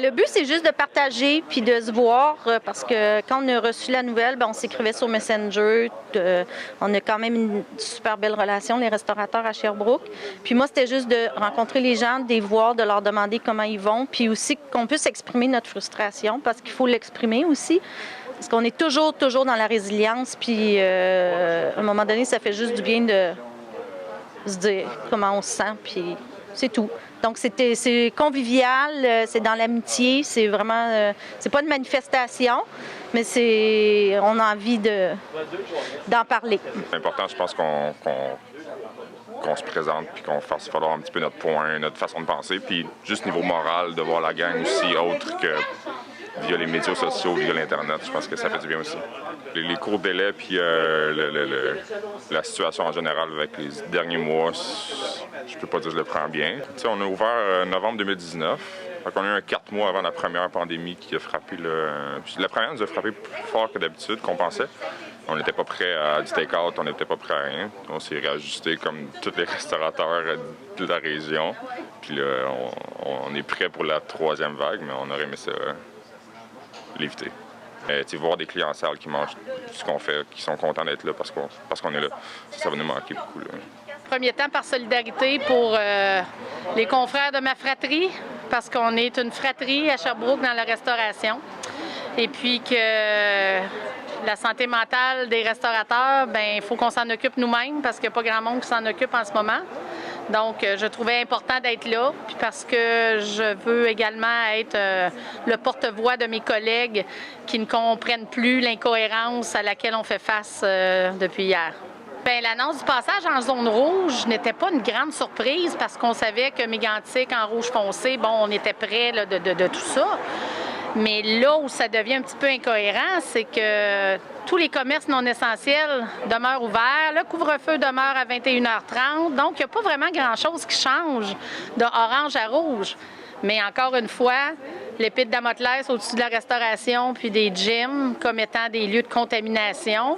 Le but, c'est juste de partager puis de se voir parce que quand on a reçu la nouvelle, on s'écrivait sur Messenger. On a quand même une super belle relation, les restaurateurs à Sherbrooke. Puis moi, c'était juste de rencontrer les gens, de les voir, de leur demander comment ils vont, puis aussi qu'on puisse exprimer notre frustration parce qu'il faut l'exprimer aussi. Parce qu'on est toujours dans la résilience, puis à un moment donné, ça fait juste du bien de se dire comment on se sent, puis c'est tout. Donc, c'est convivial, c'est dans l'amitié, c'est vraiment... c'est pas une manifestation, mais on a envie d'en parler. C'est important, je pense, qu'on se présente puis qu'on fasse valoir un petit peu notre point, notre façon de penser, puis juste niveau moral, de voir la gang aussi autre que via les médias sociaux, via l'Internet, je pense que ça fait du bien aussi. Les courts délais puis la situation en général avec les derniers mois, je peux pas dire que je le prends bien. Tu sais, on a ouvert novembre 2019. Fait qu'on a eu 4 mois avant la première pandémie qui a frappé La première nous a frappé plus fort que d'habitude, qu'on pensait. On n'était pas prêt à du take-out, on n'était pas prêt à rien. On s'est réajusté comme tous les restaurateurs de la région. Puis là, on est prêt pour la 3e vague, mais on aurait aimé ça l'éviter. Voir des clientèles qui mangent ce qu'on fait, qui sont contents d'être là parce qu'on est là, ça va nous manquer beaucoup. Là. Premier temps, par solidarité pour les confrères de ma fratrie, parce qu'on est une fratrie à Sherbrooke dans la restauration. Et puis que la santé mentale des restaurateurs, il faut qu'on s'en occupe nous-mêmes parce qu'il n'y a pas grand monde qui s'en occupe en ce moment. Donc, je trouvais important d'être là, puis parce que je veux également être le porte-voix de mes collègues qui ne comprennent plus l'incohérence à laquelle on fait face depuis hier. L'annonce du passage en zone rouge n'était pas une grande surprise parce qu'on savait que Mégantic en rouge foncé, on était près là, de tout ça. Mais là où ça devient un petit peu incohérent, c'est que tous les commerces non essentiels demeurent ouverts. Le couvre-feu demeure à 21h30. Donc, il n'y a pas vraiment grand-chose qui change de orange à rouge. Mais encore une fois, l'épée de Damoclès au-dessus de la restauration puis des gyms comme étant des lieux de contamination,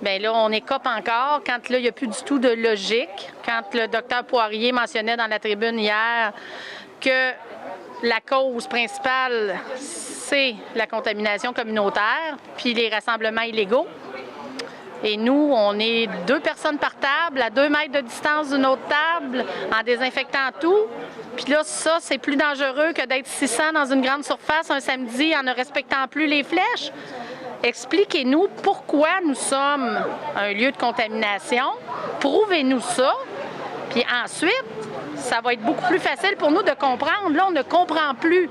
là, on écope encore quand là, il n'y a plus du tout de logique. Quand le docteur Poirier mentionnait dans la tribune hier que la cause principale, c'est la contamination communautaire, puis les rassemblements illégaux. Et nous, on est 2 personnes par table, à 2 mètres de distance d'une autre table, en désinfectant tout. Puis là, ça, c'est plus dangereux que d'être 600 dans une grande surface un samedi en ne respectant plus les flèches. Expliquez-nous pourquoi nous sommes un lieu de contamination. Prouvez-nous ça. Puis ensuite, ça va être beaucoup plus facile pour nous de comprendre. Là, on ne comprend plus.